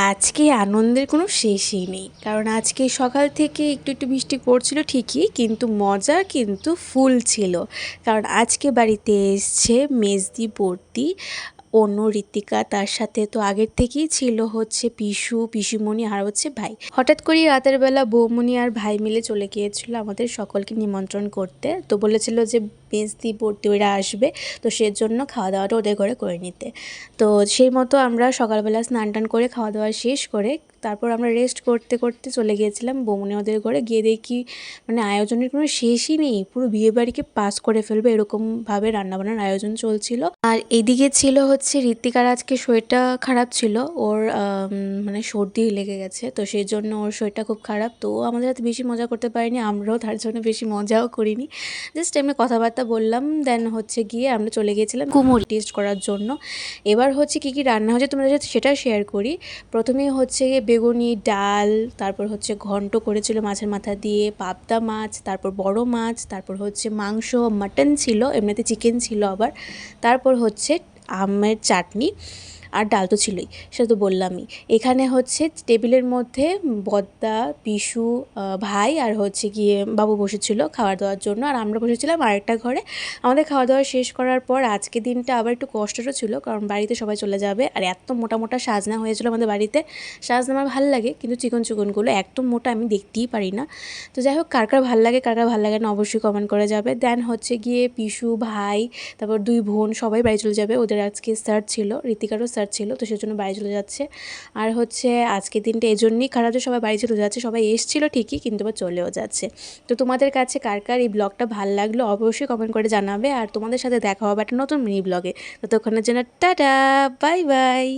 আজকে আনন্দের কোনো শেষই নেই, কারণ আজকে সকাল থেকে একটু একটু বৃষ্টি পড়ছিল ঠিকই, কিন্তু মজা কিন্তু ফুল ছিল। কারণ আজকে বাড়িতে এসছে মেজদি বর্দি, অন্য ঋতিকা, তার সাথে তো আগের থেকেই ছিল হচ্ছে পিসু পিসুমণি আর হচ্ছে ভাই। হঠাৎ করেই রাতের বেলা বৌমণি আর ভাই মিলে চলে গিয়েছিল আমাদের সকলকে নিমন্ত্রণ করতে। তো বলেছিল যে মেজদি বর্দি ওরা আসবে, তো সেজন্য খাওয়া দাওয়াটা ওদের ঘরে করে নিতে। তো সেই মতো আমরা সকালবেলা স্নান টান করে খাওয়া দাওয়া শেষ করে তারপর আমরা রেস্ট করতে করতে চলে গিয়েছিলাম বৌমনি ওদের ঘরে। গিয়ে দেখি মানে আয়োজনের কোনো শেষই নেই, পুরো বিয়েবাড়িকে পাস করে ফেলবে এরকমভাবে রান্নাবান্নার আয়োজন চলছিল। আর এদিকে ছিল হচ্ছে ঋতিকার আজকে শরীরটা খারাপ ছিল, ওর মানে সর্দি লেগে গেছে, তো সেই জন্য ওর শরীরটা খুব খারাপ। তো আমাদের হাতে বেশি মজা করতে পারিনি, আমরাও তার জন্য বেশি মজাও করিনি, জাস্ট এমনি কথাবার্তা বললাম। দেন হচ্ছে গিয়ে আমরা চলে গিয়েছিলাম কুমড়ি টেস্ট করার জন্য। এবার হচ্ছে কী কী রান্না হয়েছে তোমাদের সাথে সেটা শেয়ার করি। প্রথমেই হচ্ছে বেগুনি, ডাল, তারপর হচ্ছে ঘন্ট করেছিল মাছের মাথা দিয়ে, পাবদা মাছ, তারপর বড় মাছ, তারপর হচ্ছে মাংস, মাটন ছিল, এমনিতে চিকেন ছিল আবার, তারপর হচ্ছে আমের চাটনি, আর ডাল তো ছিলই, সেটা তো বললামই। এখানে হচ্ছে টেবিলের মধ্যে বদ্দা, পিসু, ভাই আর হচ্ছে গিয়ে বাবু বসেছিল খাওয়া দাওয়ার জন্য, আর আমরা বসেছিলাম আরেকটা ঘরে। আমাদের খাওয়া দাওয়া শেষ করার পর আজকে দিনটা আবার একটু কষ্টেরও ছিল, কারণ বাড়িতে সবাই চলে যাবে। আর এত মোটা মোটা সাজনা হয়েছিল আমাদের বাড়িতে। সাজনা আমার ভালো লাগে, কিন্তু চিকন চিকনগুলো একদম মোটা আমি দেখতেই পারি না। তো যাই হোক, কার কার ভালো লাগে কার কার ভালো লাগে না অবশ্যই কমেন্ট করে যাবে। দেন হচ্ছে গিয়ে পিসু, ভাই, তারপর দুই বোন সবাই বাড়ি চলে যাবে। ওদের আজকে স্যার ছিল, ঋতিকারও স্যার ছিল, তো সেজন্য বাড়ি চলে যাচ্ছে। আর হচ্ছে আজকের দিনটা এজন্যই খারাপ যে সবাই বাড়ি চলে যাচ্ছে, সবাই এসেছিলো ঠিকই কিন্তু আবার চলেও যাচ্ছে। তো তোমাদের কাছে কার কার এই ব্লগটা ভালো লাগলো অবশ্যই কমেন্ট করে জানাবে। আর তোমাদের সাথে দেখা হবে একটা নতুন মিনি ব্লগে। ততক্ষণের জন্য টাটা, বাই বাই।